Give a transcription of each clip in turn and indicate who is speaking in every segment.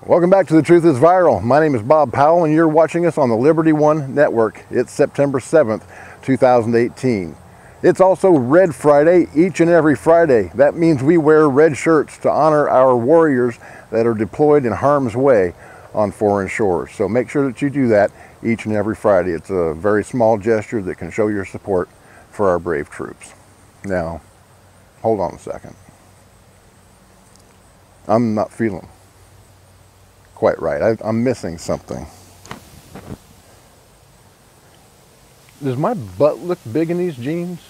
Speaker 1: Welcome back to The Truth is Viral. My name is Bob Powell and you're watching us on the Liberty One Network. It's September 7th, 2018. It's also Red Friday each and every Friday. That means we wear red shirts to honor our warriors that are deployed in harm's way on foreign shores. So make sure that you do that each and every Friday. It's a very small gesture that can show your support for our brave troops. Now, hold on a second. I'm not feeling quite right. I'm missing something. Does my butt look big in these jeans?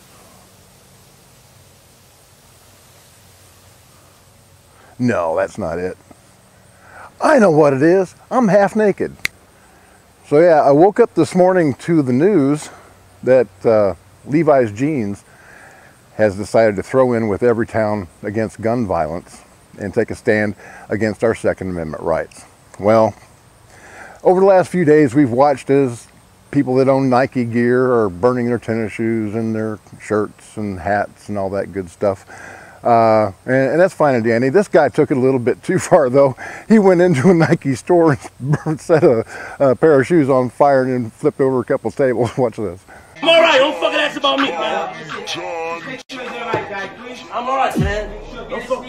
Speaker 1: No, that's not it. I know what it is. I'm half naked. So yeah, I woke up this morning to the news that Levi's Jeans has decided to throw in with Everytown against gun violence and take a stand against our Second Amendment rights. Well, over the last few days, we've watched as people that own Nike gear are burning their tennis shoes and their shirts and hats and all that good stuff. And that's fine and dandy. This guy took it a little bit too far, though. He went into a Nike store and set a pair of shoes on fire and then flipped over a couple tables. Watch this.
Speaker 2: I'm all right. Don't fucking ask about me, man. I'm all right, man. Don't fuck.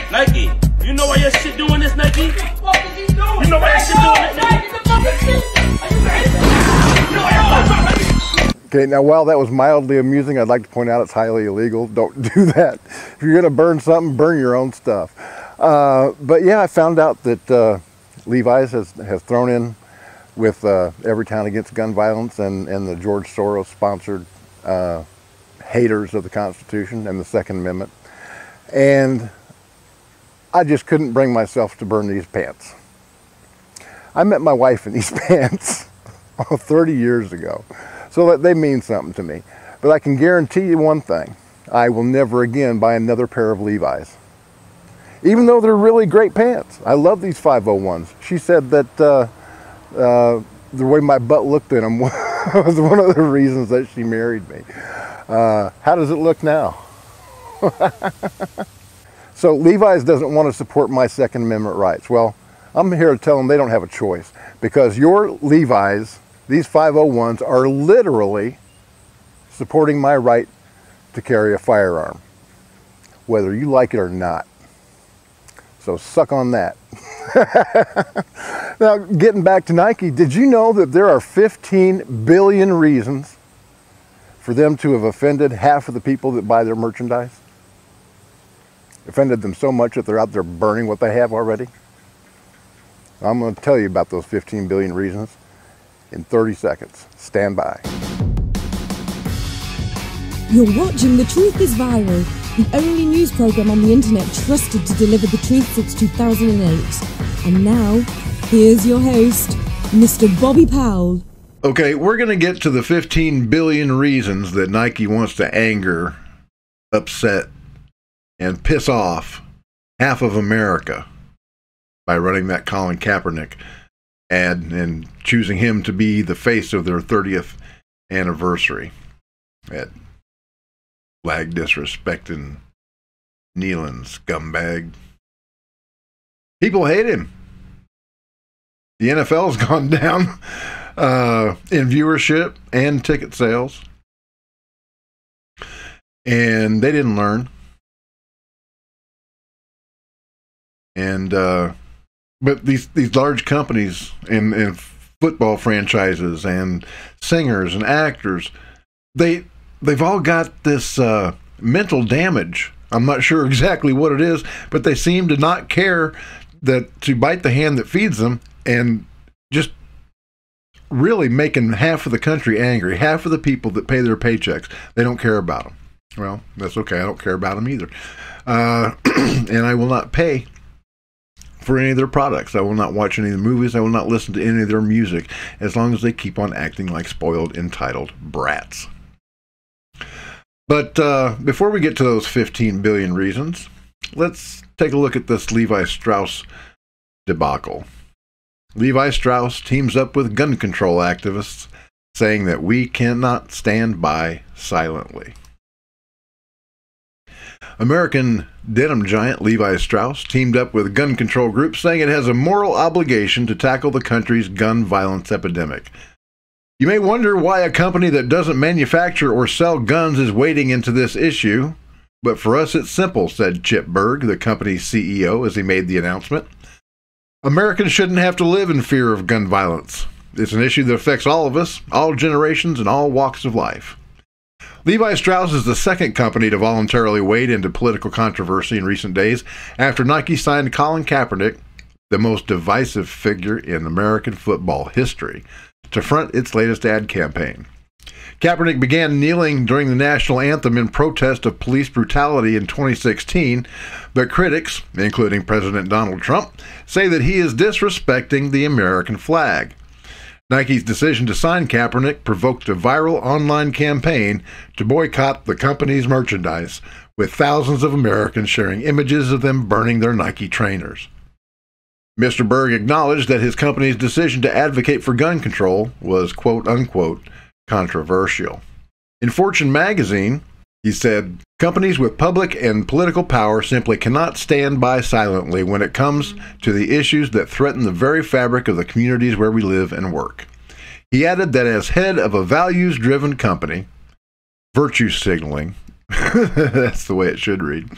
Speaker 2: Nike, you know why your shit doing this, Nike? What the fuck is he doing? You know why your shit doing this, Nike? Get the fucking shit. Are you ready?
Speaker 1: Okay, now while that was mildly amusing, I'd like to point out it's highly illegal. Don't do that. If you're gonna burn something, burn your own stuff. But yeah, I found out that Levi's has thrown in with Everytown against gun violence and the George Soros sponsored haters of the Constitution and the Second Amendment. And I just couldn't bring myself to burn these pants. I met my wife in these pants 30 years ago, so that they mean something to me. But I can guarantee you one thing, I will never again buy another pair of Levi's. Even though they're really great pants. I love these 501s. She said that the way my butt looked in them was one of the reasons that she married me. How does it look now? So Levi's doesn't want to support my Second Amendment rights. Well, I'm here to tell them they don't have a choice, because your Levi's, these 501s, are literally supporting my right to carry a firearm, whether you like it or not. So suck on that. Now, getting back to Nike, did you know that there are 15 billion reasons for them to have offended half of the people that buy their merchandise? Offended them so much that they're out there burning what they have already? I'm going to tell you about those 15 billion reasons in 30 seconds. Stand by.
Speaker 3: You're watching The Truth is Viral, the only news program on the internet trusted to deliver the truth since 2008. And now, here's your host, Mr. Bobby Powell.
Speaker 1: Okay, we're going to get to the 15 billion reasons that Nike wants to anger, upset, and piss off half of America by running that Colin Kaepernick ad and choosing him to be the face of their 30th anniversary. That flag disrespecting, kneeling scumbag. People hate him. The NFL's gone down in viewership and ticket sales. And they didn't learn. And but these large companies and football franchises and singers and actors, they've all got this mental damage. I'm not sure exactly what it is, but they seem to not care that to bite the hand that feeds them and just really making half of the country angry. Half of the people that pay their paychecks, they don't care about them. Well, that's okay. I don't care about them either. And I will not pay for any of their products. I will not watch any of the movies. I will not listen to any of their music as long as they keep on acting like spoiled, entitled brats. But before we get to those 15 billion reasons, let's take a look at this Levi Strauss debacle. Levi Strauss teams up with gun control activists, saying that we cannot stand by silently. American denim giant Levi Strauss teamed up with gun control groups, saying it has a moral obligation to tackle the country's gun violence epidemic. You may wonder why a company that doesn't manufacture or sell guns is wading into this issue, but for us it's simple, said Chip Berg, the company's CEO, as he made the announcement. Americans shouldn't have to live in fear of gun violence. It's an issue that affects all of us, all generations, and all walks of life. Levi Strauss is the second company to voluntarily wade into political controversy in recent days after Nike signed Colin Kaepernick, the most divisive figure in American football history, to front its latest ad campaign. Kaepernick began kneeling during the national anthem in protest of police brutality in 2016, but critics, including President Donald Trump, say that he is disrespecting the American flag. Nike's decision to sign Kaepernick provoked a viral online campaign to boycott the company's merchandise, with thousands of Americans sharing images of them burning their Nike trainers. Mr. Berg acknowledged that his company's decision to advocate for gun control was quote-unquote controversial. In Fortune magazine, he said, "Companies with public and political power simply cannot stand by silently when it comes to the issues that threaten the very fabric of the communities where we live and work." He added that as head of a values-driven company, virtue signaling, that's the way it should read,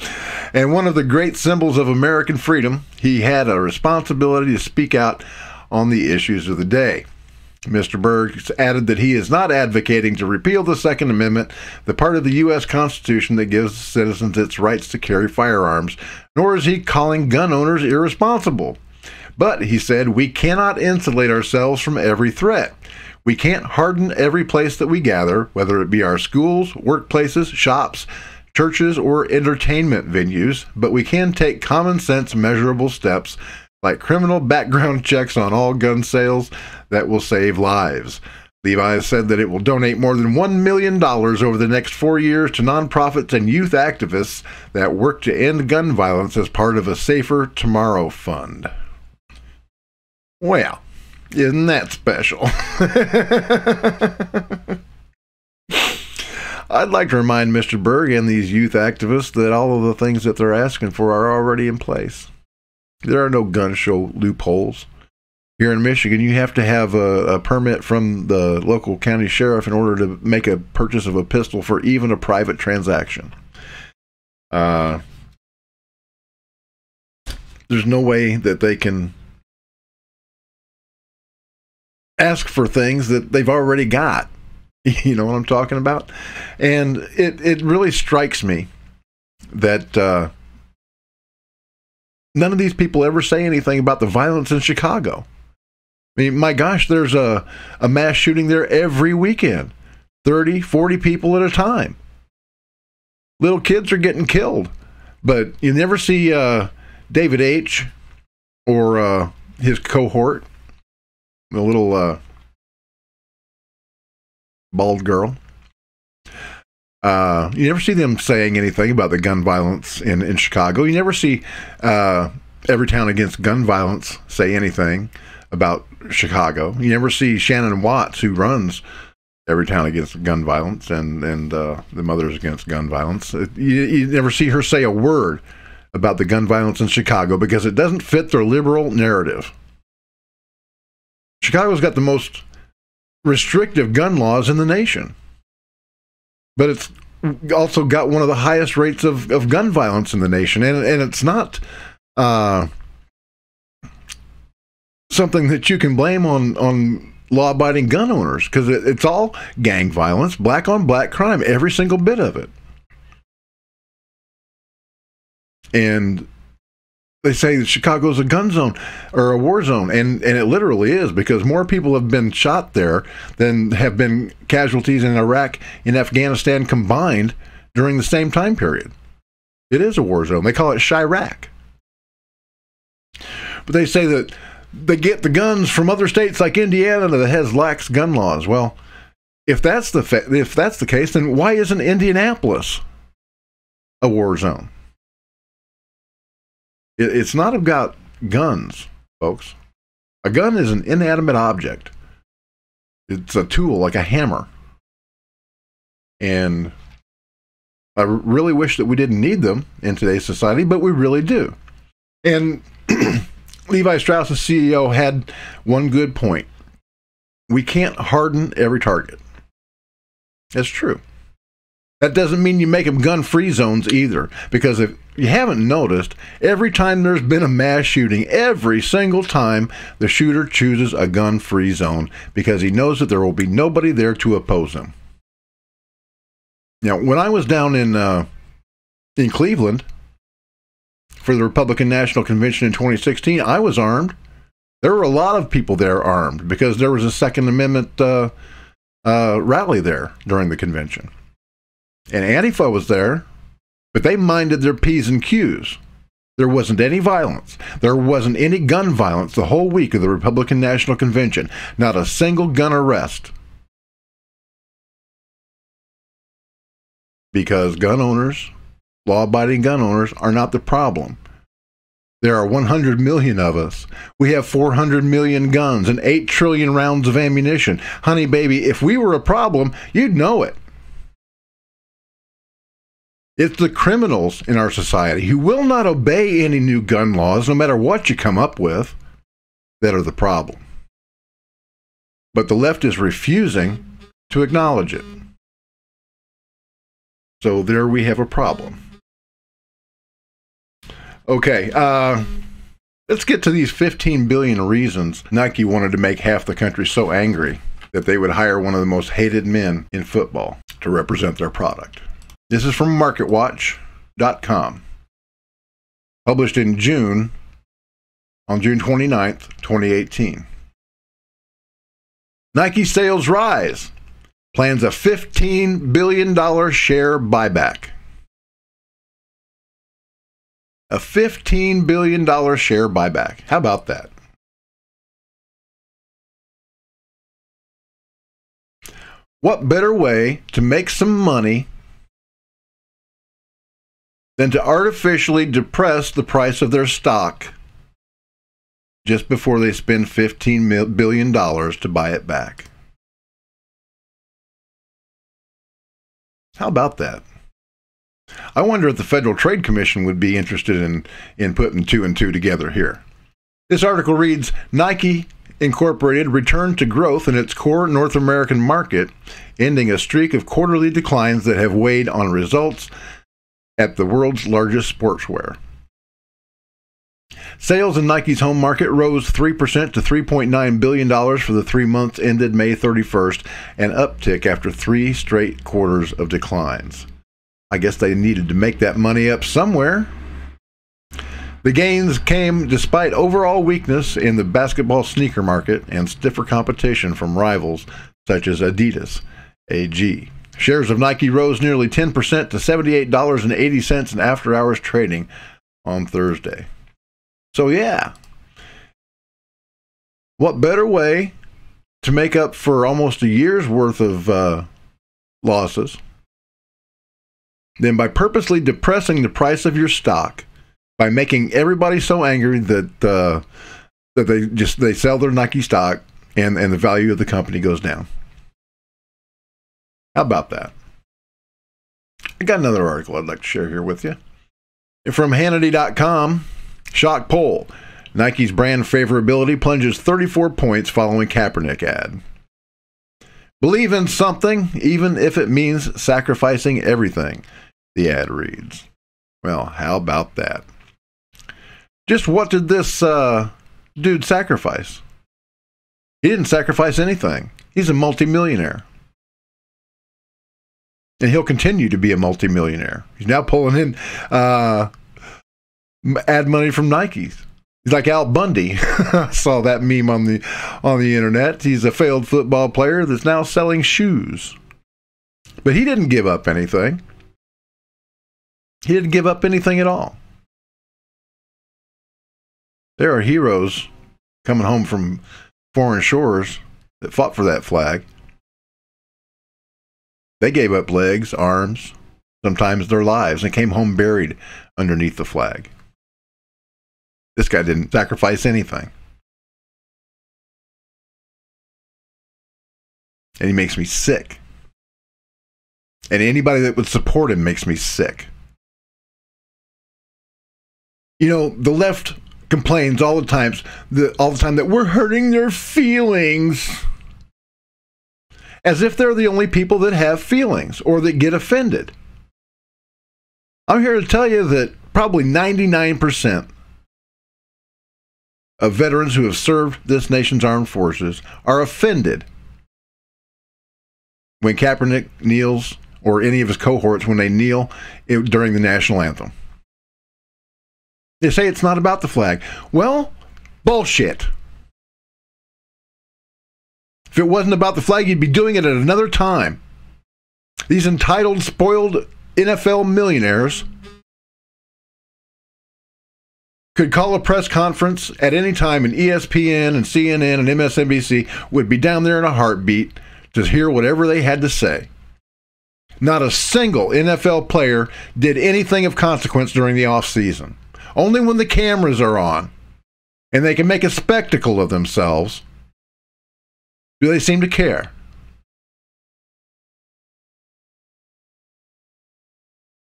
Speaker 1: and one of the great symbols of American freedom, he had a responsibility to speak out on the issues of the day. Mr. Berg added that he is not advocating to repeal the Second Amendment, the part of the U.S. Constitution that gives citizens its rights to carry firearms, nor is he calling gun owners irresponsible. But, he said, we cannot insulate ourselves from every threat. We can't harden every place that we gather, whether it be our schools, workplaces, shops, churches, or entertainment venues, but we can take common sense measurable steps like criminal background checks on all gun sales that will save lives. Levi said that it will donate more than $1 million over the next 4 years to nonprofits and youth activists that work to end gun violence as part of a Safer Tomorrow Fund. Well, isn't that special? I'd like to remind Mr. Berg and these youth activists that all of the things that they're asking for are already in place. There are no gun show loopholes. Here in Michigan, you have to have a permit from the local county sheriff in order to make a purchase of a pistol for even a private transaction. There's no way that they can ask for things that they've already got. You know what I'm talking about? And it really strikes me that none of these people ever say anything about the violence in Chicago. I mean, my gosh, there's a mass shooting there every weekend. 30, 40 people at a time. Little kids are getting killed. But you never see David H. or his cohort, the little bald girl. You never see them saying anything about the gun violence in Chicago. You never see Everytown Against Gun Violence say anything about Chicago. You never see Shannon Watts, who runs Everytown Against Gun Violence and the Mothers Against Gun Violence. You never see her say a word about the gun violence in Chicago because it doesn't fit their liberal narrative. Chicago's got the most restrictive gun laws in the nation. But it's also got one of the highest rates of gun violence in the nation. And it's not something that you can blame on law-abiding gun owners, because it's all gang violence, black-on-black crime, every single bit of it. And they say that Chicago's a gun zone or a war zone, and it literally is, because more people have been shot there than have been casualties in Iraq and Afghanistan combined during the same time period. It is a war zone. They call it Chirac. But they say that they get the guns from other states like Indiana that has lax gun laws. Well, if that's the case, then why isn't Indianapolis a war zone? It's not about guns, folks. A gun is an inanimate object. It's a tool, like a hammer. And I really wish that we didn't need them in today's society, but we really do. And Levi Strauss, the CEO, had one good point. We can't harden every target. That's true. That doesn't mean you make them gun-free zones either, because if you haven't noticed, every time there's been a mass shooting, every single time the shooter chooses a gun-free zone because he knows that there will be nobody there to oppose him. Now, when I was down in Cleveland for the Republican National Convention in 2016, I was armed. There were a lot of people there armed because there was a Second Amendment rally there during the convention. And Antifa was there, but they minded their P's and Q's. There wasn't any violence. There wasn't any gun violence the whole week of the Republican National Convention. Not a single gun arrest. Because gun owners, law-abiding gun owners, are not the problem. There are 100 million of us. We have 400 million guns and 8 trillion rounds of ammunition. Honey, baby, if we were a problem, you'd know it. It's the criminals in our society who will not obey any new gun laws, no matter what you come up with, that are the problem. But the left is refusing to acknowledge it. So there we have a problem. Okay, let's get to these 15 billion reasons Nike wanted to make half the country so angry that they would hire one of the most hated men in football to represent their product. This is from MarketWatch.com, published in June, on June 29th, 2018. Nike sales rise. Plans a $15 billion share buyback. A $15 billion share buyback. How about that? What better way to make some money than to artificially depress the price of their stock just before they spend $15 billion to buy it back? How about that? I wonder if the Federal Trade Commission would be interested in putting two and two together here. This article reads, Nike Incorporated returned to growth in its core North American market, ending a streak of quarterly declines that have weighed on results at the world's largest sportswear. Sales in Nike's home market rose 3% to $3.9 billion for the 3 months ended May 31st, an uptick after 3 straight quarters of declines. I guess they needed to make that money up somewhere. The gains came despite overall weakness in the basketball sneaker market and stiffer competition from rivals such as Adidas AG. Shares of Nike rose nearly 10% to $78.80 in after-hours trading on Thursday. So yeah, what better way to make up for almost a year's worth of losses than by purposely depressing the price of your stock, by making everybody so angry that they sell their Nike stock and the value of the company goes down. How about that? I got another article I'd like to share here with you. From Hannity.com, shock poll. Nike's brand favorability plunges 34 points following Kaepernick ad. Believe in something, even if it means sacrificing everything, the ad reads. Well, how about that? Just what did this dude sacrifice? He didn't sacrifice anything. He's a multimillionaire. And he'll continue to be a multimillionaire. He's now pulling in ad money from Nike. He's like Al Bundy. I saw that meme on the internet. He's a failed football player that's now selling shoes. But he didn't give up anything. He didn't give up anything at all. There are heroes coming home from foreign shores that fought for that flag. They gave up legs, arms, sometimes their lives, and came home buried underneath the flag. This guy didn't sacrifice anything. And he makes me sick. And anybody that would support him makes me sick. You know, the left complains all the time that we're hurting their feelings. As if they're the only people that have feelings or that get offended. I'm here to tell you that probably 99% of veterans who have served this nation's armed forces are offended when Kaepernick kneels, or any of his cohorts when they kneel during the national anthem. They say it's not about the flag. Well, bullshit. If it wasn't about the flag, you'd be doing it at another time. These entitled, spoiled NFL millionaires could call a press conference at any time, and ESPN and CNN and MSNBC would be down there in a heartbeat to hear whatever they had to say. Not a single NFL player did anything of consequence during the offseason. Only when the cameras are on and they can make a spectacle of themselves do they seem to care.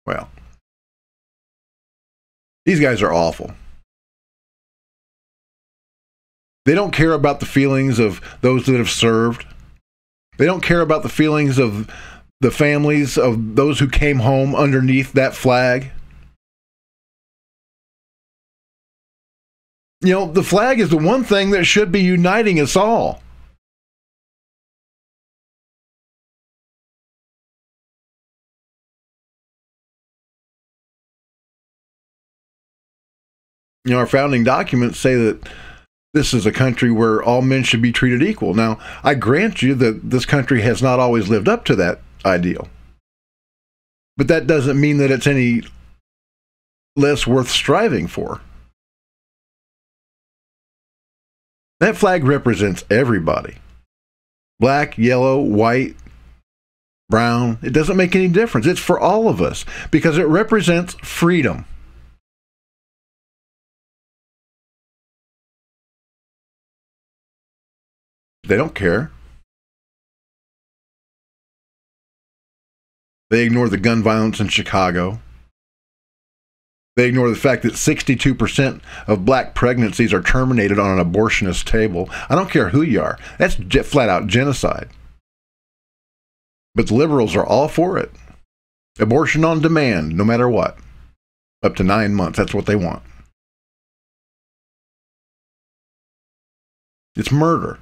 Speaker 1: Well, these guys are awful. They don't care about the feelings of those that have served. They don't care about the feelings of the families of those who came home underneath that flag. You know, the flag is the one thing that should be uniting us all. You know, our founding documents say that this is a country where all men should be treated equal. Now, I grant you that this country has not always lived up to that ideal. But that doesn't mean that it's any less worth striving for. That flag represents everybody. Black, yellow, white, brown. It doesn't make any difference. It's for all of us because it represents freedom. They don't care. They ignore the gun violence in Chicago. They ignore the fact that 62% of black pregnancies are terminated on an abortionist table. I don't care who you are. That's flat out genocide. But the liberals are all for it. Abortion on demand, no matter what. Up to 9 months. That's what they want. It's murder.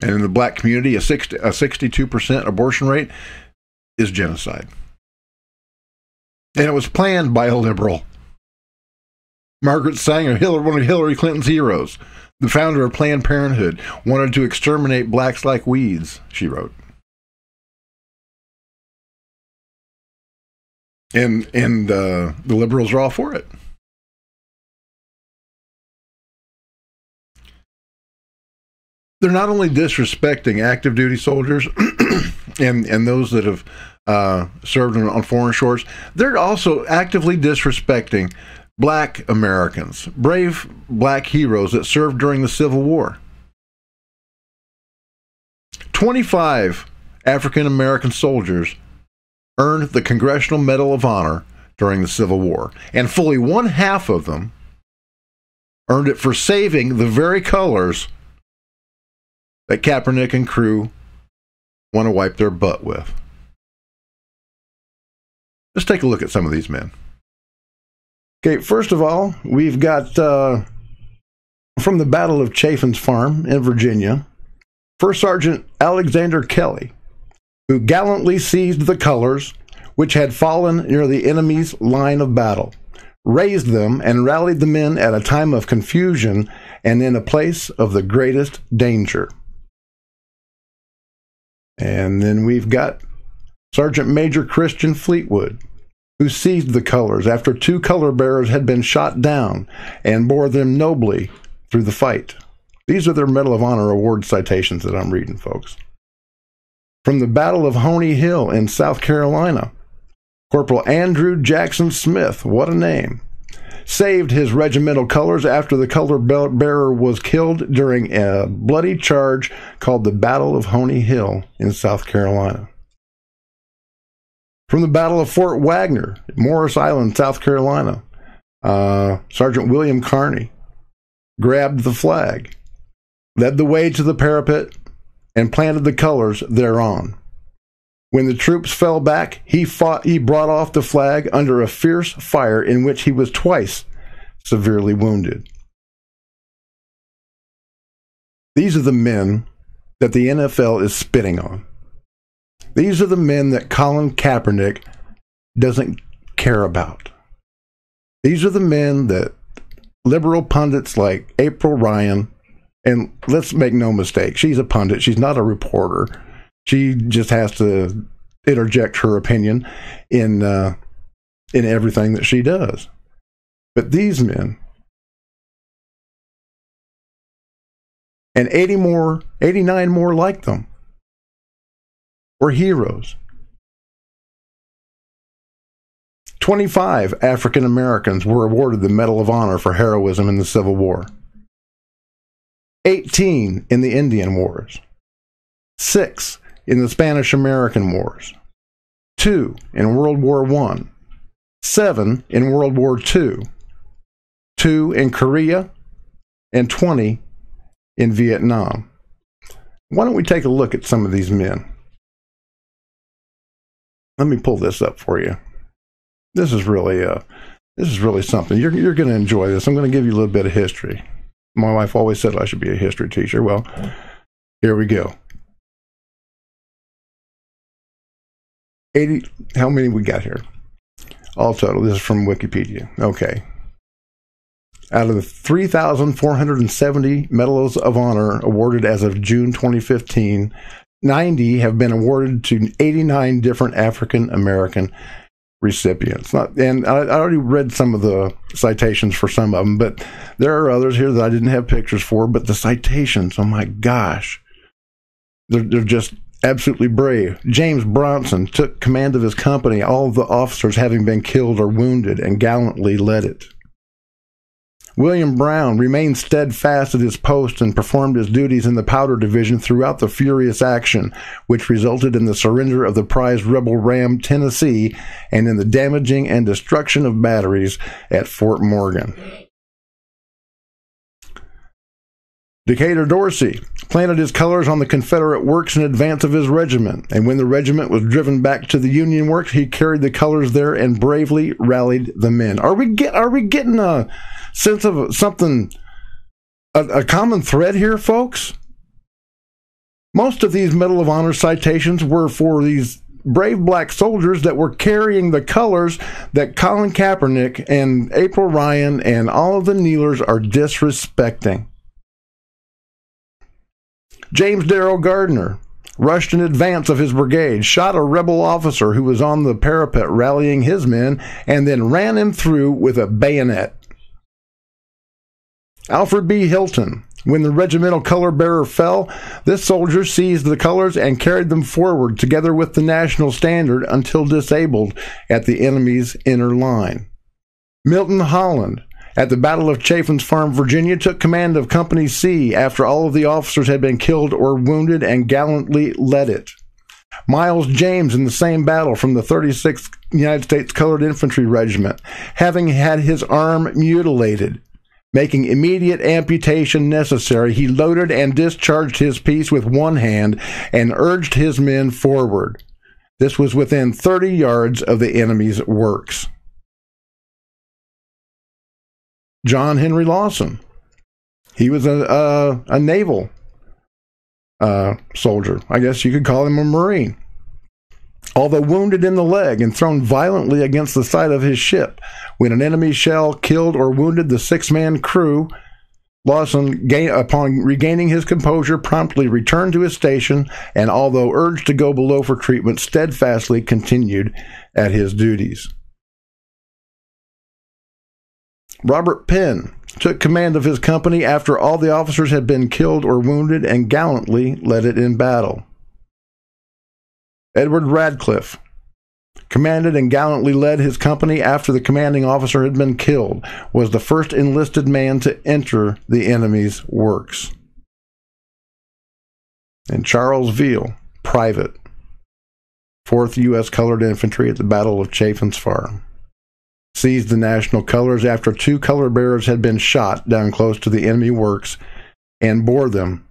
Speaker 1: And in the black community, a 62% abortion rate is genocide. And it was planned by a liberal. Margaret Sanger, one of Hillary Clinton's heroes, the founder of Planned Parenthood, wanted to exterminate blacks like weeds, she wrote. And the liberals are all for it. They're not only disrespecting active duty soldiers and those that have served on foreign shores, they're also actively disrespecting black Americans, brave black heroes that served during the Civil War. 25 African American soldiers earned the Congressional Medal of Honor during the Civil War, and fully one half of them earned it for saving the very colors that Kaepernick and crew want to wipe their butt with. Let's take a look at some of these men. Okay, first of all, we've got from the Battle of Chaffin's Farm in Virginia, First Sergeant Alexander Kelly, who gallantly seized the colors which had fallen near the enemy's line of battle, raised them and rallied the men at a time of confusion and in a place of the greatest danger. And then we've got Sergeant Major Christian Fleetwood, who seized the colors after 2 color bearers had been shot down and bore them nobly through the fight. These are their Medal of Honor award citations that I'm reading, folks. From the Battle of Honey Hill in South Carolina, Corporal Andrew Jackson Smith, what a name, saved his regimental colors after the color bearer was killed during a bloody charge called the Battle of Honey Hill in South Carolina. From the Battle of Fort Wagner, Morris Island, South Carolina, Sergeant William Carney grabbed the flag, led the way to the parapet, and planted the colors thereon. When the troops fell back, he brought off the flag under a fierce fire in which he was twice severely wounded. These are the men that the NFL is spitting on. These are the men that Colin Kaepernick doesn't care about. These are the men that liberal pundits like April Ryan, and let's make no mistake, she's a pundit, she's not a reporter. She just has to interject her opinion in everything that she does. But these men, and 89 more like them, were heroes. 25 African Americans were awarded the Medal of Honor for heroism in the Civil War. 18 in the Indian Wars. 6 in the Spanish-American Wars, 2 in World War I, 7 in World War II, 2 in Korea, and 20 in Vietnam. Why don't we take a look at some of these men? Let me pull this up for you. This is really something. You're going to enjoy this. I'm going to give you a little bit of history. My wife always said I should be a history teacher. Well, here we go. 80, how many we got here? All total, this is from Wikipedia. Okay. Out of the 3,470 Medals of Honor awarded as of June 2015, 90 have been awarded to 89 different African American recipients. And I already read some of the citations for some of them, but there are others here that I didn't have pictures for, but the citations, oh my gosh, they're just absolutely brave. James Bronson took command of his company, all of the officers having been killed or wounded, and gallantly led it. William Brown remained steadfast at his post and performed his duties in the Powder Division throughout the furious action, which resulted in the surrender of the prized rebel ram Tennessee and in the damaging and destruction of batteries at Fort Morgan. Decatur Dorsey planted his colors on the Confederate works in advance of his regiment, and when the regiment was driven back to the Union works, he carried the colors there and bravely rallied the men. Are we getting a sense of something, a common thread here, folks? Most of these Medal of Honor citations were for these brave black soldiers that were carrying the colors that Colin Kaepernick and April Ryan and all of the kneelers are disrespecting. James Darrell Gardner rushed in advance of his brigade, shot a rebel officer who was on the parapet rallying his men, and then ran him through with a bayonet. Alfred B. Hilton, when the regimental color bearer fell, this soldier seized the colors and carried them forward together with the national standard until disabled at the enemy's inner line. Milton Holland, at the Battle of Chaffin's Farm, Virginia, took command of Company C after all of the officers had been killed or wounded and gallantly led it. Miles James, in the same battle from the 36th United States Colored Infantry Regiment, having had his arm mutilated, making immediate amputation necessary, he loaded and discharged his piece with one hand and urged his men forward. This was within 30 yards of the enemy's works. John Henry Lawson. He was a naval soldier. I guess you could call him a Marine. Although wounded in the leg and thrown violently against the side of his ship, when an enemy shell killed or wounded the 6-man crew, Lawson, upon regaining his composure, promptly returned to his station and, although urged to go below for treatment, steadfastly continued at his duties. Robert Penn took command of his company after all the officers had been killed or wounded and gallantly led it in battle. Edward Radcliffe commanded and gallantly led his company after the commanding officer had been killed, was the first enlisted man to enter the enemy's works. And Charles Veal, private, 4th U.S. Colored Infantry at the Battle of Chaffin's Farm, seized the national colors after 2 color bearers had been shot down close to the enemy works and bore them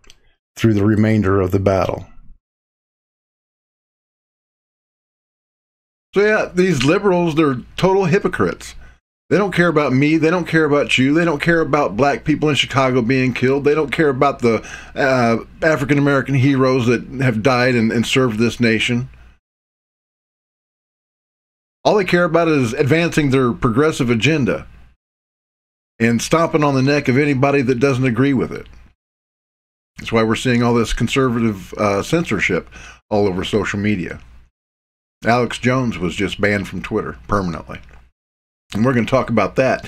Speaker 1: through the remainder of the battle. So yeah, these liberals, they're total hypocrites. They don't care about me. They don't care about you. They don't care about black people in Chicago being killed. They don't care about the African-American heroes that have died and served this nation. All they care about is advancing their progressive agenda and stomping on the neck of anybody that doesn't agree with it. That's why we're seeing all this conservative censorship all over social media. Alex Jones was just banned from Twitter permanently. And we're going to talk about that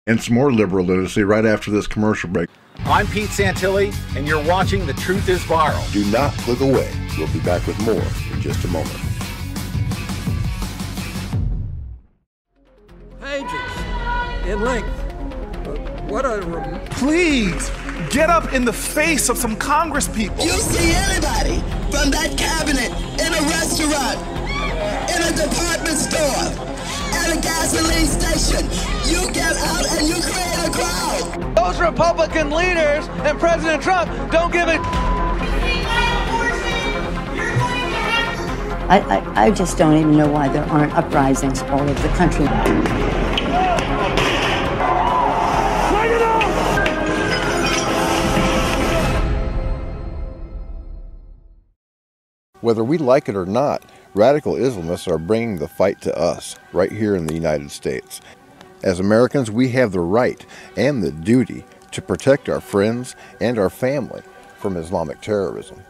Speaker 1: and some more liberal lunacy right after this commercial break.
Speaker 4: I'm Pete Santilli, and you're watching The Truth is Viral.
Speaker 5: Do not click away. We'll be back with more in just a moment.
Speaker 6: Pages in length. What a...
Speaker 7: Please, get up in the face of some Congress people.
Speaker 8: You see anybody from that cabinet in a restaurant, in a department store, at a gasoline station, you get out and you create a crowd.
Speaker 6: Those Republican leaders and President Trump don't give a...
Speaker 9: I just don't even know why there aren't uprisings all over the country.
Speaker 5: Whether we like it or not, radical Islamists are bringing the fight to us, right here in the United States. As Americans, we have the right and the duty to protect our friends and our family from Islamic terrorism.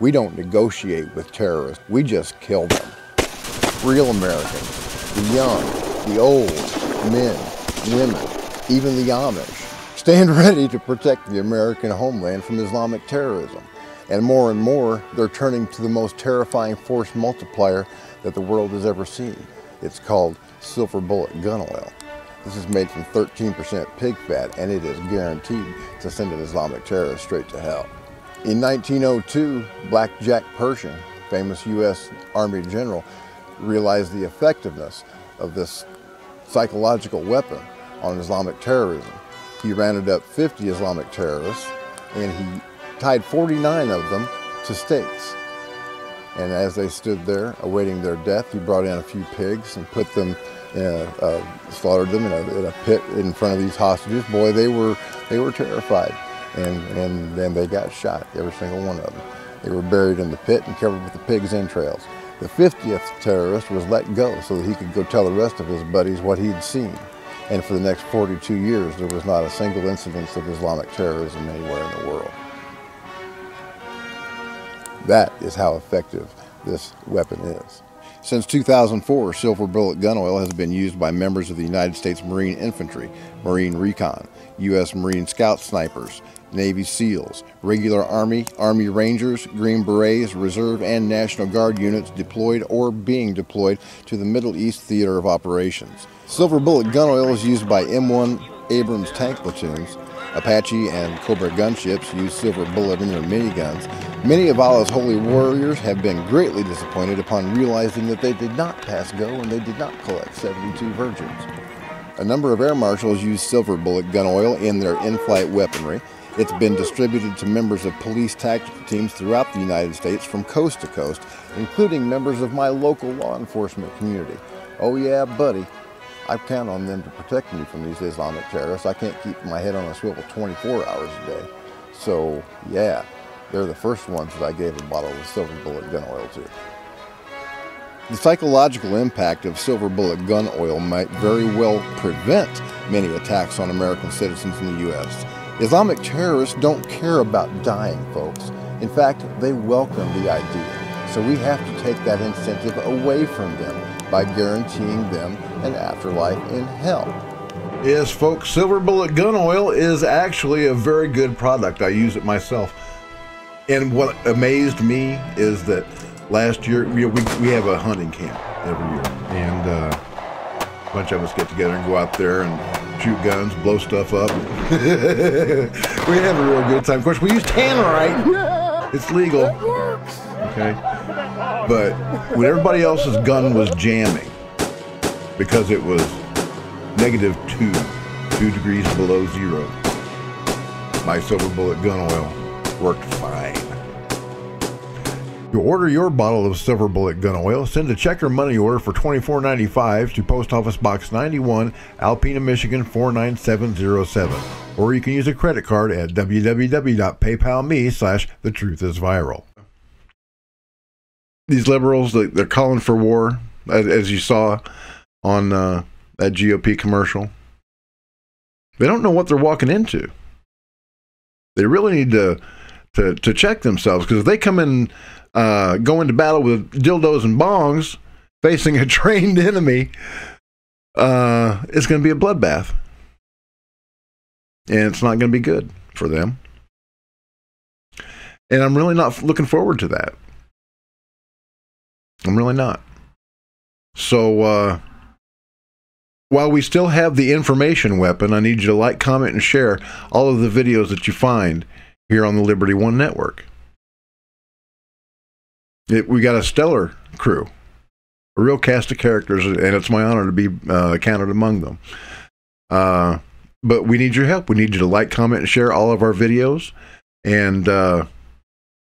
Speaker 5: We don't negotiate with terrorists, we just kill them. Real Americans, the young, the old, men, women, even the Amish, stand ready to protect the American homeland from Islamic terrorism. And more, they're turning to the most terrifying force multiplier that the world has ever seen. It's called silver bullet gun oil. This is made from 13% pig fat, and it is guaranteed to send an Islamic terrorist straight to hell. In 1902, Black Jack Pershing, famous U.S. Army general, realized the effectiveness of this psychological weapon on Islamic terrorism. He rounded up 50 Islamic terrorists, and he tied 49 of them to stakes. And as they stood there awaiting their death, he brought in a few pigs and put them slaughtered them in a pit in front of these hostages. Boy, they were terrified, and then they got shot, every single one of them. They were buried in the pit and covered with the pig's entrails. The 50th terrorist was let go so that he could go tell the rest of his buddies what he'd seen. And for the next 42 years, there was not a single incident of Islamic terrorism anywhere in the world. That is how effective this weapon is. Since 2004, silver bullet gun oil has been used by members of the United States Marine Infantry, Marine Recon, U.S. Marine Scout Snipers, Navy SEALs, regular Army, Army Rangers, Green Berets, Reserve, and National Guard units deployed or being deployed to the Middle East Theater of Operations. Silver bullet gun oil is used by M1 Abrams tank platoons. Apache and Cobra gunships use silver bullet in their miniguns. Many of Allah's holy warriors have been greatly disappointed upon realizing that they did not pass go and they did not collect 72 virgins. A number of air marshals use silver bullet gun oil in their in-flight weaponry. It's been distributed to members of police tactical teams throughout the United States from coast to coast, including members of my local law enforcement community. Oh yeah, buddy. I count on them to protect me from these Islamic terrorists. I can't keep my head on a swivel 24 hours a day. So, yeah, they're the first ones that I gave a bottle of silver bullet gun oil to. The psychological impact of silver bullet gun oil might very well prevent many attacks on American citizens in the U.S. Islamic terrorists don't care about dying, folks. In fact, they welcome the idea. So we have to take that incentive away from them by guaranteeing them an afterlife in hell.
Speaker 1: Yes, folks, silver bullet gun oil is actually a very good product. I use it myself. And what amazed me is that last year, we have a hunting camp every year, and a bunch of us get together and go out there and shoot guns, blow stuff up. We have a real good time. Of course, we use tannerite. It's legal. Okay. But when everybody else's gun was jamming, because it was -2 degrees below zero, my Silver Bullet gun oil worked fine. To order your bottle of Silver Bullet gun oil, send a check or money order for $24.95 to Post Office Box 91, Alpena, Michigan 49707. Or you can use a credit card at www.paypal.me/thetruthisviral. These liberals, they're calling for war, as you saw on that GOP commercial. They don't know what they're walking into. They really need to check themselves, because if they come in, go into battle with dildos and bongs, facing a trained enemy, it's going to be a bloodbath. And it's not going to be good for them. And I'm really not looking forward to that. I'm really not. So, while we still have the information weapon, I need you to like, comment, and share all of the videos that you find here on the Liberty One Network. We got a stellar crew, a real cast of characters, and it's my honor to be counted among them. But we need your help. We need you to like, comment, and share all of our videos. And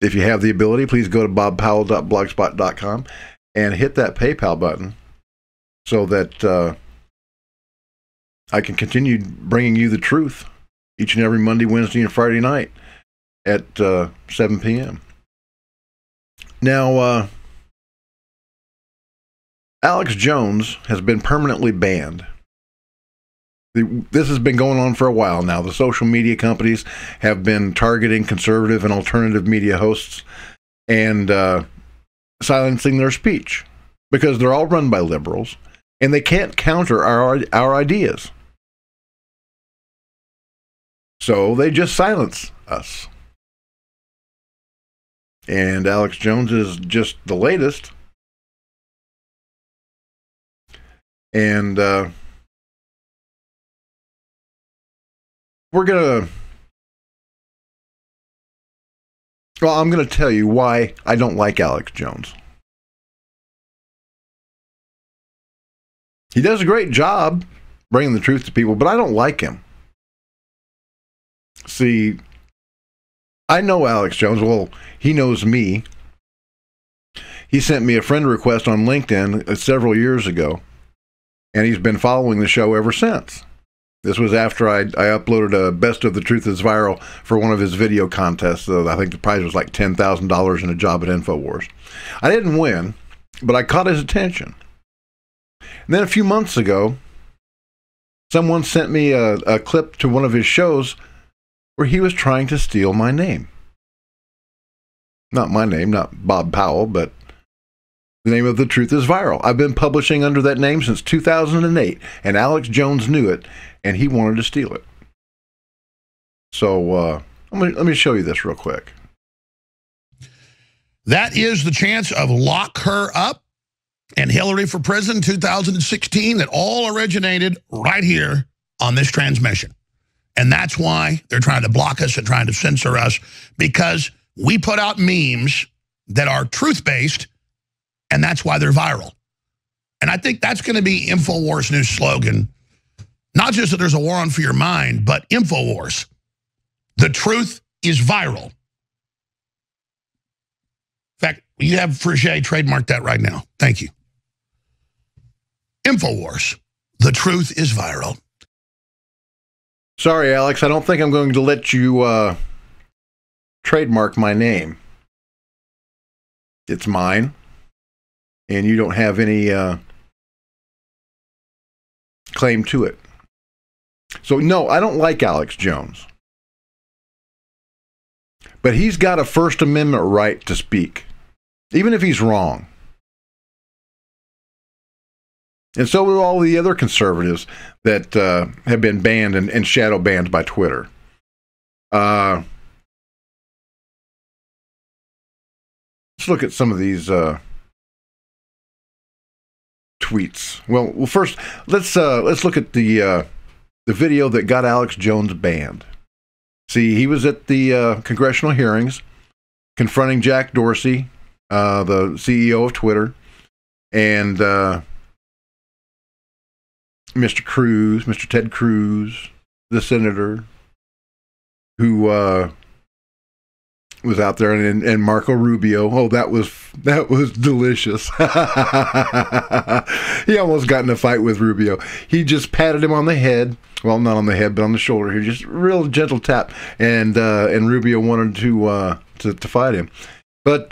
Speaker 1: if you have the ability, please go to bobpowell.blogspot.com and hit that PayPal button so that I can continue bringing you the truth each and every Monday, Wednesday, and Friday night at 7 p.m. Now, Alex Jones has been permanently banned. This has been going on for a while now. The social media companies have been targeting conservative and alternative media hosts and silencing their speech, because they're all run by liberals and they can't counter our ideas. So they just silence us. And Alex Jones is just the latest. And I'm going to tell you why I don't like Alex Jones. He does a great job bringing the truth to people, but I don't like him. See, I know Alex Jones. Well, he knows me. He sent me a friend request on LinkedIn several years ago, and he's been following the show ever since. This was after I uploaded a Best of the Truth is Viral for one of his video contests. I think the prize was like $10,000 and a job at InfoWars. I didn't win, but I caught his attention. And then a few months ago, someone sent me a clip to one of his shows where he was trying to steal my name. Not my name, not Bob Powell, but the name of The Truth is Viral. I've been publishing under that name since 2008, and Alex Jones knew it, and he wanted to steal it. So let me show you this real quick.
Speaker 10: That is the chance of Lock Her Up and Hillary for President 2016 that all originated right here on this transmission. And that's why they're trying to block us and trying to censor us, because we put out memes that are truth-based, and that's why they're viral. And I think that's going to be InfoWars' new slogan. Not just that there's a war on for your mind, but InfoWars. The truth is viral. In fact, you have Frigé trademark that right now. Thank you. InfoWars. The truth is viral.
Speaker 1: Sorry, Alex, I don't think I'm going to let you trademark my name. It's mine, and you don't have any claim to it. So, no, I don't like Alex Jones. But he's got a First Amendment right to speak, even if he's wrong. And so do all the other conservatives that have been banned and shadow banned by Twitter. let's look at some of these tweets. Well, first let's look at the video that got Alex Jones banned. See, he was at the congressional hearings confronting Jack Dorsey, the CEO of Twitter, and Mr. Ted Cruz, the senator, who was out there, and Marco Rubio. Oh, that was delicious. He almost got in a fight with Rubio. He just patted him on the head. Well, not on the head, but on the shoulder. He just real gentle tap, and Rubio wanted to fight him. But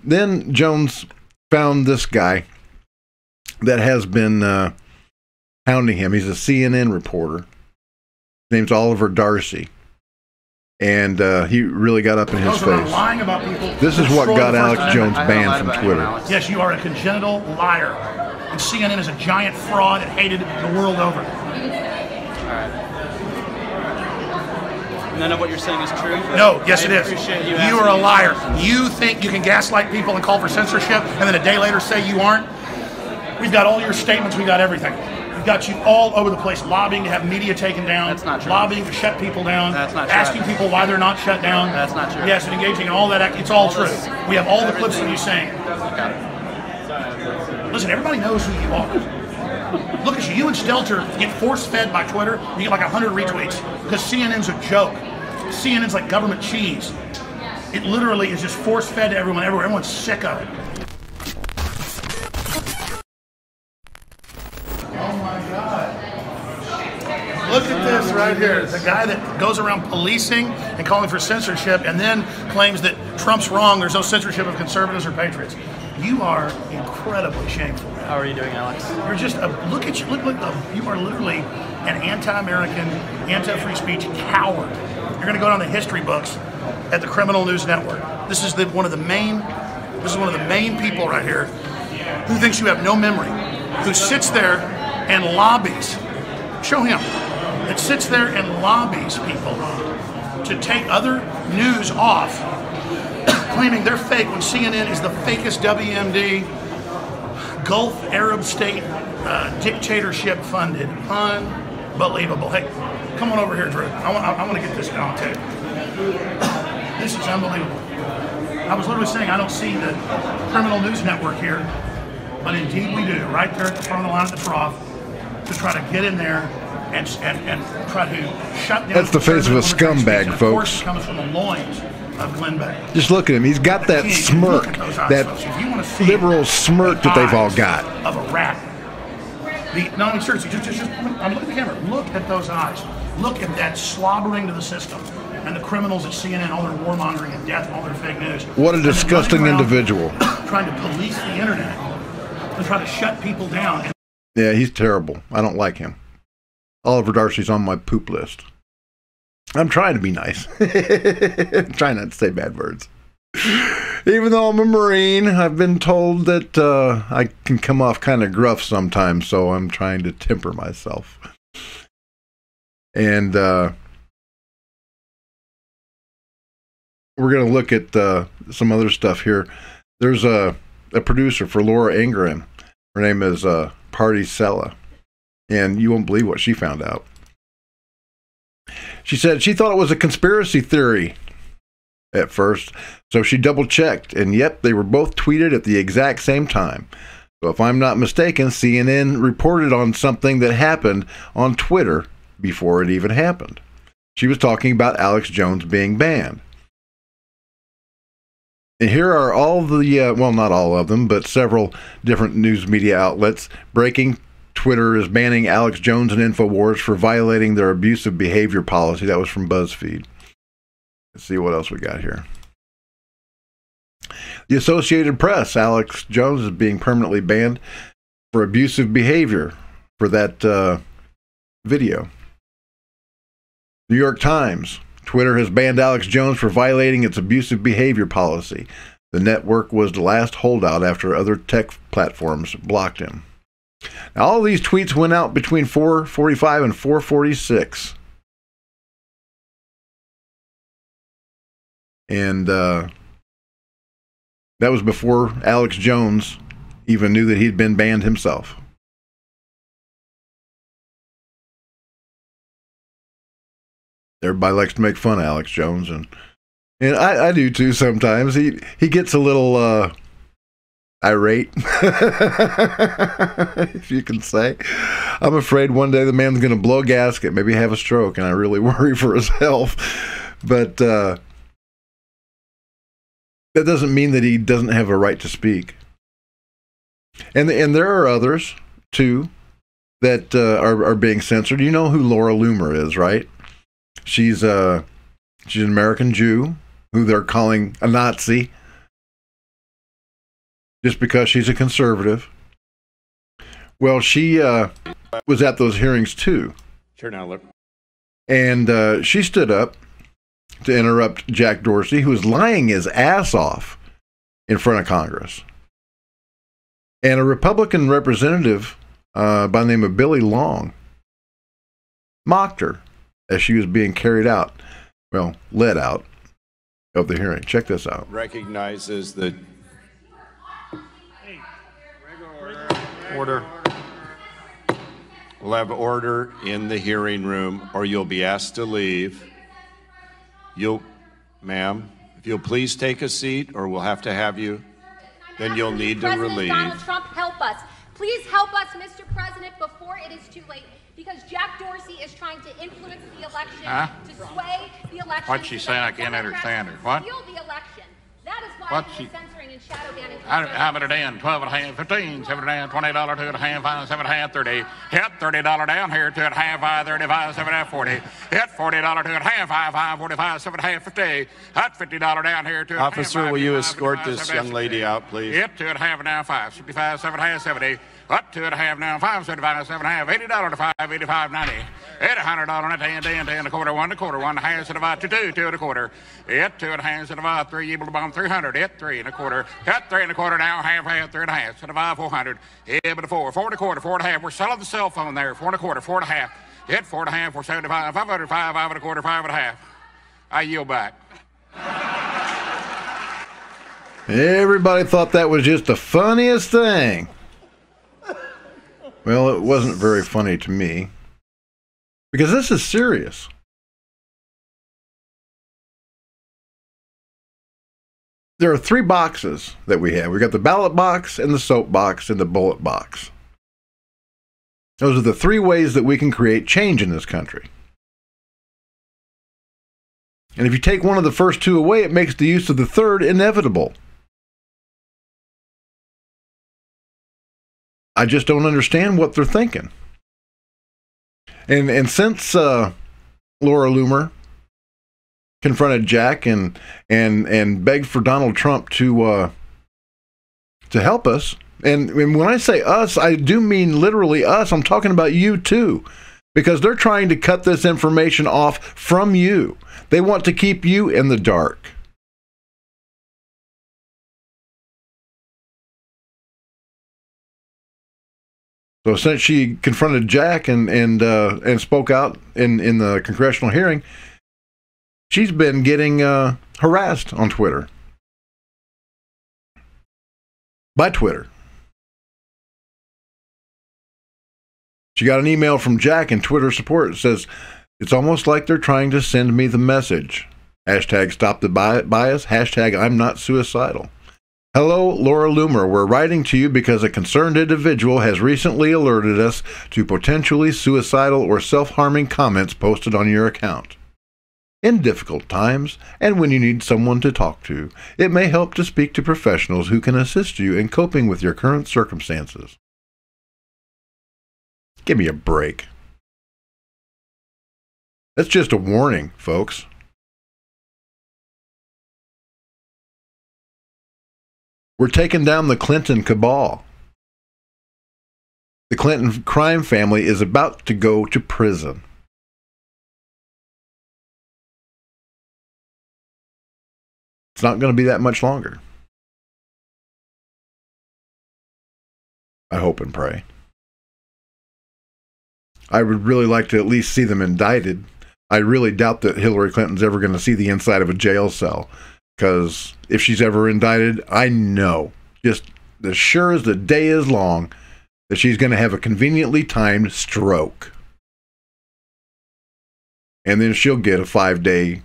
Speaker 1: then Jones found this guy that has been hounding him. He's a CNN reporter. His name's Oliver Darcy. And he really got up in his face.
Speaker 10: Lying about people.
Speaker 1: This is what got Alex Jones banned from Twitter.
Speaker 10: Yes, you are a congenital liar. And CNN is a giant fraud and hated the world over.
Speaker 11: None of what you're saying is true?
Speaker 10: No, yes it is. You are a liar. You think you can gaslight people and call for censorship and then a day later say you aren't? We've got all your statements, we've got everything. We've got you all over the place, lobbying to have media taken down. That's not true. Lobbying to shut people down. That's not true. Asking people why they're not shut down. That's not true. Yes, and engaging in all that. It's all true. We have all the clips of you saying. Listen, everybody knows who you are. Look at you. You and Stelter get force-fed by Twitter. You get like 100 retweets because CNN's a joke. CNN's like government cheese. It literally is just force-fed to everyone everywhere. Everyone's sick of it. Oh my God. Look at this right here. The guy that goes around policing and calling for censorship and then claims that Trump's wrong, there's no censorship of conservatives or patriots. You are incredibly shameful.
Speaker 11: How are you doing, Alex?
Speaker 10: You're just look at you. You are literally an anti-American, anti-free speech coward. You're going to go down the history books at the Criminal News Network. This is one of the main people right here who thinks you have no memory, who sits there and lobbies. Show him. That sits there and lobbies people to take other news off, claiming they're fake when CNN is the fakest WMD, Gulf Arab state dictatorship funded. Unbelievable. Hey, come on over here, Drew. I want to get this down too. This is unbelievable. I was literally saying I don't see the Criminal News Network here, but indeed we do, right there at the front of the line at the trough, to try to get in there and try to shut down.
Speaker 1: That's the face of a scumbag, folks.
Speaker 10: Of course, it comes from the loins of Glenn Beck.
Speaker 1: Just look at him. He's got that smirk, that liberal smirk that they've all got.
Speaker 10: Of a rat. No, I mean, seriously, just look at the camera. Look at those eyes. Look at that slobbering to the system. And the criminals at CNN, all their warmongering and death and all their fake news.
Speaker 1: What a disgusting individual.
Speaker 10: Trying to police the internet and try to shut people down.
Speaker 1: Yeah, he's terrible. I don't like him. Oliver Darcy's on my poop list. I'm trying to be nice. I'm trying not to say bad words. Even though I'm a Marine, I've been told that I can come off kind of gruff sometimes, so I'm trying to temper myself. And we're going to look at some other stuff here. There's a producer for Laura Ingraham. Her name is Party Sella. And you won't believe what she found out. She said she thought it was a conspiracy theory at first, so she double-checked, and yep, they were both tweeted at the exact same time. So if I'm not mistaken, CNN reported on something that happened on Twitter before it even happened. She was talking about Alex Jones being banned. And here are all the, well, not all of them, but several different news media outlets breaking. Twitter is banning Alex Jones and InfoWars for violating their abusive behavior policy. That was from BuzzFeed. Let's see what else we got here. The Associated Press, Alex Jones is being permanently banned for abusive behavior for that video. New York Times, Twitter has banned Alex Jones for violating its abusive behavior policy. The network was the last holdout after other tech platforms blocked him. Now, all these tweets went out between 4:45 and 4:46. And That was before Alex Jones even knew that he'd been banned himself. Everybody likes to make fun of Alex Jones, and I do too sometimes. He gets a little irate, if you can say. I'm afraid one day the man's going to blow a gasket, maybe have a stroke, and I really worry for his health. But that doesn't mean that he doesn't have a right to speak. And there are others too that are being censored. You know who Laura Loomer is, right? She's an American Jew who they're calling a Nazi just because she's a conservative. Well, she was at those hearings too.
Speaker 12: Sure now, look.
Speaker 1: And she stood up to interrupt Jack Dorsey, who was lying his ass off in front of Congress. And a Republican representative by the name of Billy Long mocked her as she was being led out of the hearing. Check this out.
Speaker 12: Recognizes that. Order. We'll have order in the hearing room, or you'll be asked to leave. Ma'am, if you'll please take a seat, or we'll have to have you. Then you'll need to relieve.
Speaker 13: Donald Trump, help us. Please help us, Mr. President, before it is too late. Because Jack Dorsey is trying to influence the election, to sway the election.
Speaker 14: What's she saying? I can't understand her. What?
Speaker 13: Steal the election. That is why he is censoring and shadow banning.
Speaker 14: How about it in? 12 and a half, 15, 7 and a half, $20, 2 and a half, 5, 7 and a half, 30. Hit $30 down here, 2 and a half, 5, 35, 7 and a half, 40. Hit $40, 2 and a half, 5, 45, 7 and a half, 50. Hit $50 down here, 2 and a half.
Speaker 12: Officer, will you escort this young lady out, please?
Speaker 14: Hit 2 and a half now, 5, 65, 7 and a half, 70. What, 2 and a half now, 5, 75, 7 and a half, $80 to 5, 85, 90. Hit $100 on a 10, 10, 10 and a quarter, 1 and a quarter, 1 and a half, set about 2, 2 and a quarter. Hit 2 and a half, set about 3, able to bomb 300. Hit 3 and a quarter. Hit 3 and a quarter now, half, 3 and a half, set about 400. Hit but 4, 4 and a quarter, 4 and a half. We're selling the cell phone there, 4 and a quarter, 4 and a half. Hit 4 and a half, 475, 505, 5 and a quarter, 5 and a half. I yield back.
Speaker 1: Everybody thought that was just the funniest thing. Well, it wasn't very funny to me, because this is serious. There are 3 boxes that we have. We've got the ballot box and the soap box and the bullet box. Those are the 3 ways that we can create change in this country. And if you take one of the first 2 away, it makes the use of the 3rd inevitable. I just don't understand what they're thinking. And since Laura Loomer confronted Jack and begged for Donald Trump to help us, and when I say us, I do mean literally us. I'm talking about you too, because they're trying to cut this information off from you. They want to keep you in the dark. So since she confronted Jack and spoke out in the congressional hearing, she's been getting harassed on Twitter. By Twitter. She got an email from Jack in Twitter support. It says, "It's almost like they're trying to send me the message. Hashtag stop the bias. Hashtag I'm not suicidal. Hello, Laura Loomer. We're writing to you because a concerned individual has recently alerted us to potentially suicidal or self-harming comments posted on your account. In difficult times, and when you need someone to talk to, it may help to speak to professionals who can assist you in coping with your current circumstances." Give me a break. That's just a warning, folks. We're taking down the Clinton cabal. The Clinton crime family is about to go to prison. It's not going to be that much longer. I hope and pray. I would really like to at least see them indicted. I really doubt that Hillary Clinton's ever going to see the inside of a jail cell. Because if she's ever indicted, I know, just as sure as the day is long, that she's going to have a conveniently timed stroke. And then she'll get a 5-day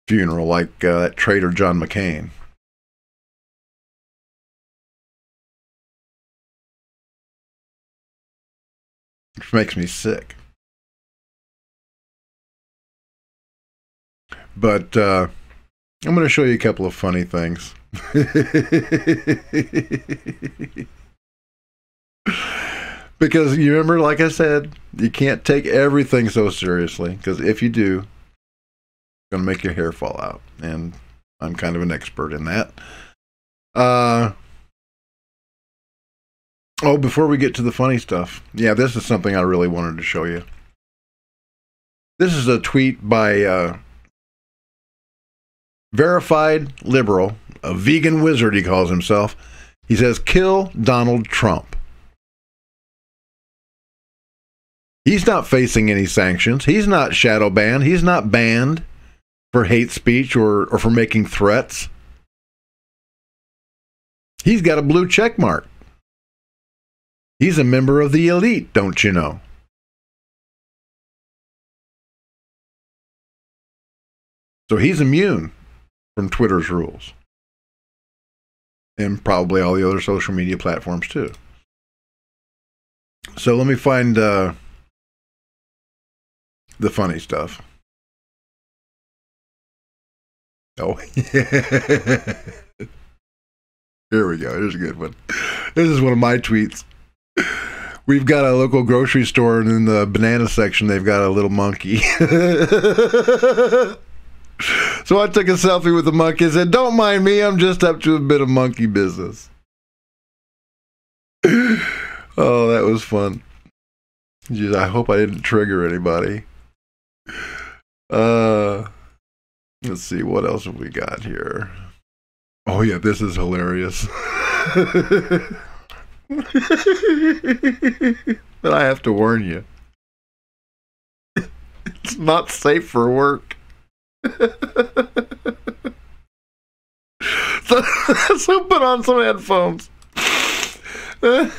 Speaker 1: funeral like that traitor John McCain. Which makes me sick. But I'm going to show you a couple of funny things. Because you remember, like I said, you can't take everything so seriously. Because if you do, it's going to make your hair fall out. And I'm kind of an expert in that. Oh, before we get to the funny stuff. Yeah, this is something I really wanted to show you. This is a tweet by Verified Liberal, a vegan wizard he calls himself. He says, "Kill Donald Trump." He's not facing any sanctions. He's not shadow banned. He's not banned for hate speech or for making threats. He's got a blue check mark. He's a member of the elite, don't you know? So he's immune from Twitter's rules. And probably all the other social media platforms too. So let me find the funny stuff. Oh, yeah. Here we go. Here's a good one. This is one of my tweets. We've got a local grocery store, and in the banana section, they've got a little monkey. So I took a selfie with the monkey and said, "Don't mind me, I'm just up to a bit of monkey business." Oh, that was fun. Jeez, I hope I didn't trigger anybody. Let's see, what else have we got here? Oh yeah, this is hilarious. But I have to warn you. It's not safe for work. So put on some headphones. Let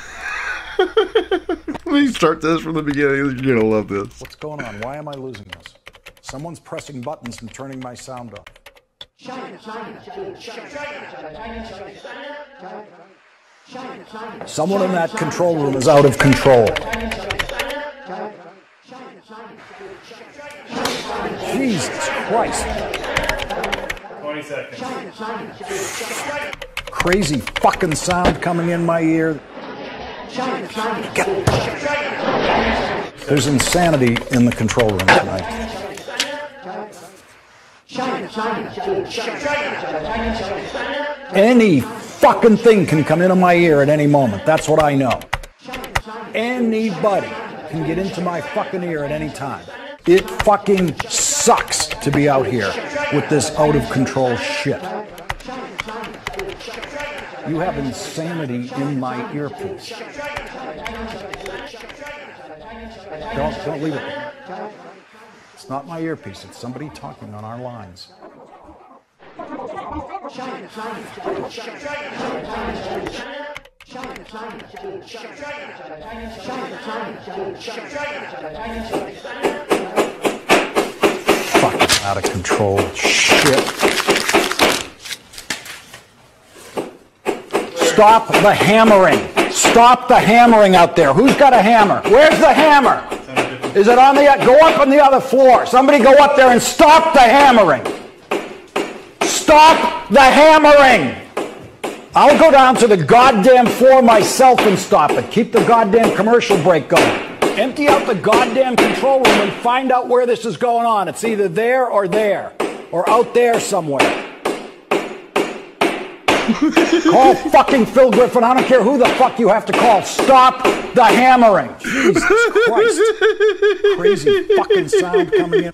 Speaker 1: me start this from the beginning. You're going to love this.
Speaker 15: What's going on? Why am I losing this? Someone's pressing buttons and turning my sound off. Someone in that control room is out of control. Jesus Christ.
Speaker 2: 20 seconds.
Speaker 15: Crazy fucking sound coming in my ear. There's insanity in the control room tonight. Any fucking thing can come into my ear at any moment. That's what I know. Anybody can get into my fucking ear at any time. It fucking sucks to be out here with this out of control shit. You have insanity in my earpiece. Don't leave it there. It's not my earpiece, it's somebody talking on our lines. Fucking out of control shit. Stop the hammering. Stop the hammering out there. Who's got a hammer? Where's the hammer? Is it on the... Go up on the other floor. Somebody go up there and stop the hammering. Stop the hammering. I'll go down to the goddamn floor myself and stop it. Keep the goddamn commercial break going. Empty out the goddamn control room and find out where this is going on. It's either there, or out there somewhere. Call fucking Phil Griffin. I don't care who the fuck you have to call. Stop the hammering. Jesus Christ. Crazy fucking sound coming in.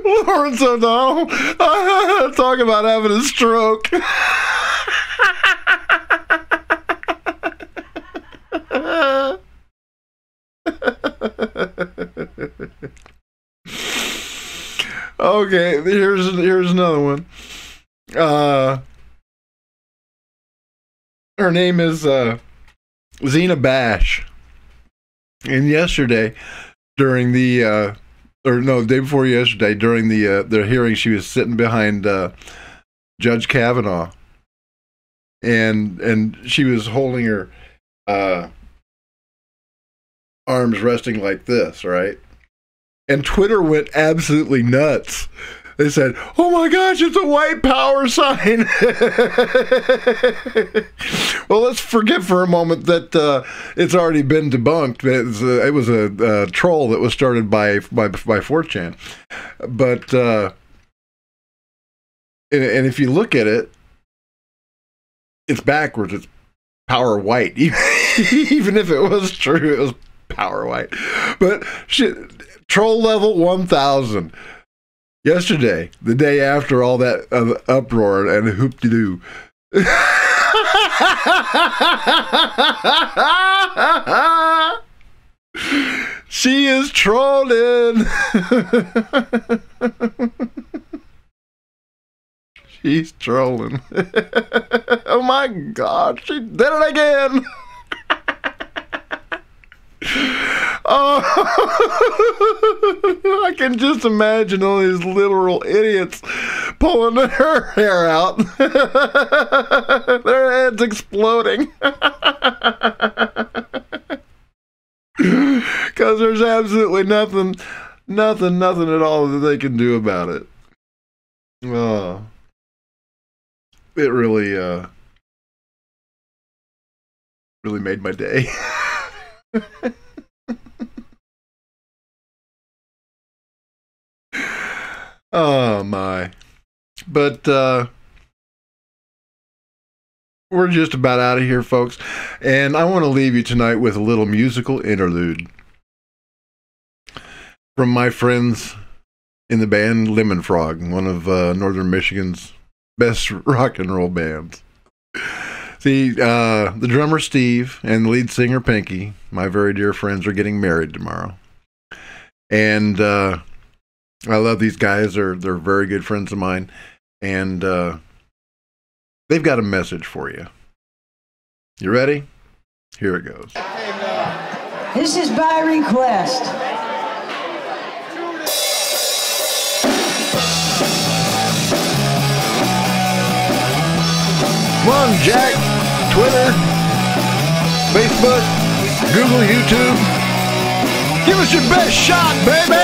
Speaker 1: Lawrence O'Donnell, talk about having a stroke. Okay, here's another one. Her name is Zena Bash. And yesterday, during the day before yesterday, during the hearing, she was sitting behind Judge Kavanaugh, and she was holding her arms resting like this, right? And Twitter went absolutely nuts. They said, "Oh my gosh, it's a white power sign." Well, let's forget for a moment that it's already been debunked. It was a troll that was started by 4chan. But and if you look at it, it's backwards. It's power white. Even if it was true, it was power white. But shit, troll level 1000. Yesterday, the day after all that uproar and hoop-de-doo. She is trolling. She's trolling. Oh my God, she did it again. Oh, I can just imagine all these literal idiots pulling her hair out. Their heads exploding. Because there's absolutely nothing at all that they can do about it. Oh, it really made my day. Oh my. But we're just about out of here, folks, and I want to leave you tonight with a little musical interlude from my friends in the band Lemon Frog, one of Northern Michigan's best rock and roll bands. See, the drummer Steve and the lead singer Pinky, my very dear friends, are getting married tomorrow. And I love these guys. They're very good friends of mine. And they've got a message for you. You ready? Here it goes.
Speaker 16: This is by request.
Speaker 1: Come on, Jack. Twitter, Facebook, Google, YouTube. Give us your best shot, baby!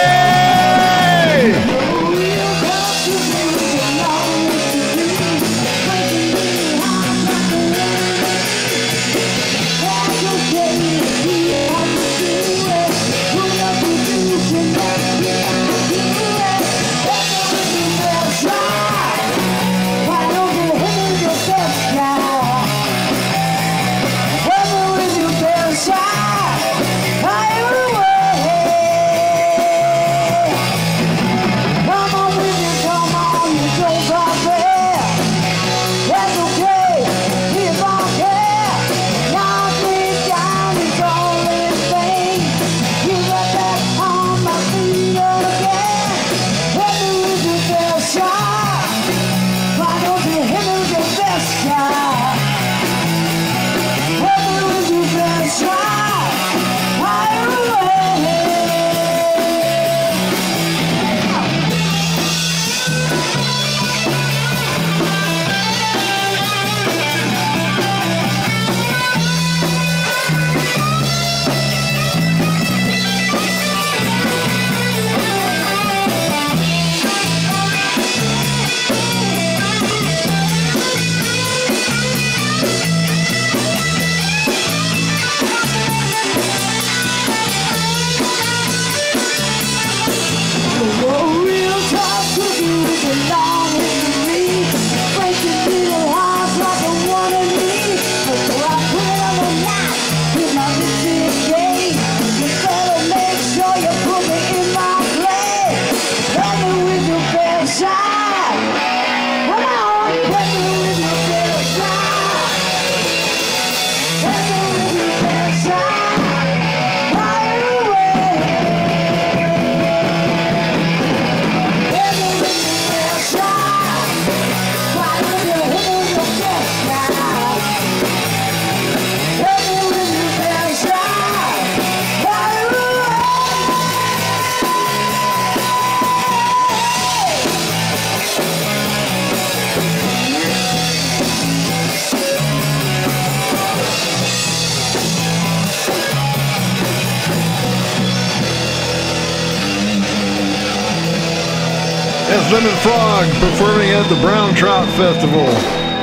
Speaker 1: Lemon Frog performing at the Brown Trout Festival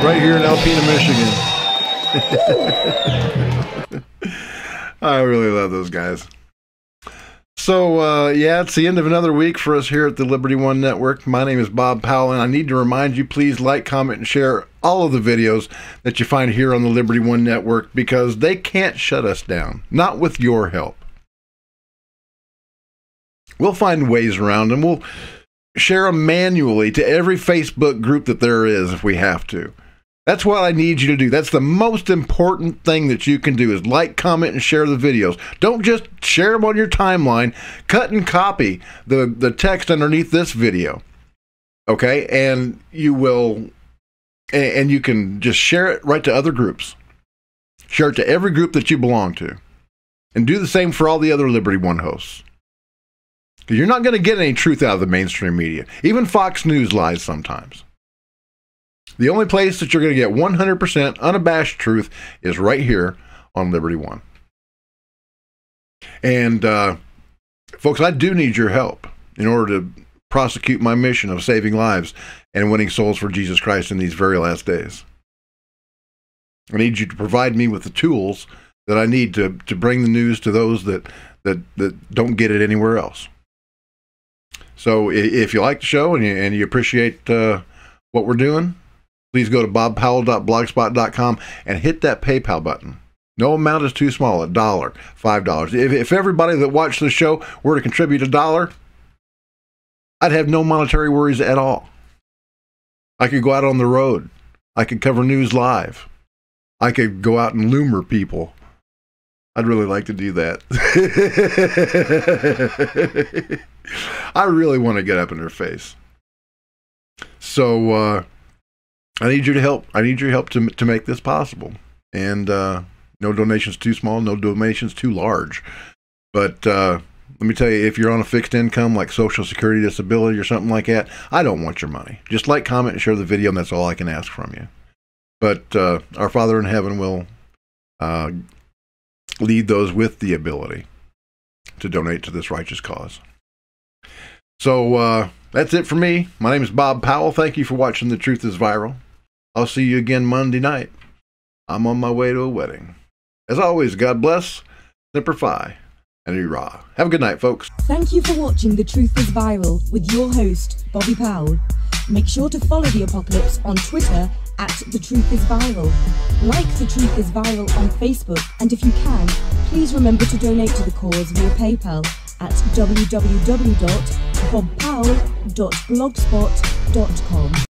Speaker 1: right here in Alpena, Michigan. I really love those guys. So, yeah, it's the end of another week for us here at the Liberty One Network. My name is Bob Powell, and I need to remind you, please like, comment, and share all of the videos that you find here on the Liberty One Network, because they can't shut us down, not with your help. We'll find ways around them. We'll share them manually to every Facebook group that there is if we have to. That's what I need you to do. That's the most important thing that you can do, is like, comment, and share the videos. Don't just share them on your timeline. Cut and copy the text underneath this video. Okay? And you will, and you can just share it right to other groups. Share it to every group that you belong to. And do the same for all the other Liberty One hosts. Because you're not going to get any truth out of the mainstream media. Even Fox News lies sometimes. The only place that you're going to get 100% unabashed truth is right here on Liberty One. And, folks, I do need your help in order to prosecute my mission of saving lives and winning souls for Jesus Christ in these very last days. I need you to provide me with the tools that I need to bring the news to those that don't get it anywhere else. So if you like the show and you appreciate what we're doing, please go to bobpowell.blogspot.com and hit that PayPal button. No amount is too small, $1, $5. If everybody that watched the show were to contribute $1, I'd have no monetary worries at all. I could go out on the road. I could cover news live. I could go out and loomer people. I'd really like to do that. I really want to get up in their face. So, I need your help. I need your help to make this possible. And no donations too small, no donations too large. But let me tell you, if you're on a fixed income like Social Security, disability, or something like that, I don't want your money. Just like, comment, and share the video, and that's all I can ask from you. But our Father in heaven will lead those with the ability to donate to this righteous cause. So that's it for me. My name is Bob Powell. Thank you for watching The Truth is Viral. I'll see you again Monday night. I'm on my way to a wedding. As always, God bless, Semper Fi, and Hurrah. Have a good night, folks.
Speaker 3: Thank you for watching The Truth is Viral with your host, Bobby Powell. Make sure to follow The Apocalypse on Twitter @The Truth is Viral. Like The Truth is Viral on Facebook, and if you can, please remember to donate to the cause via PayPal at www.bobpowell.blogspot.com.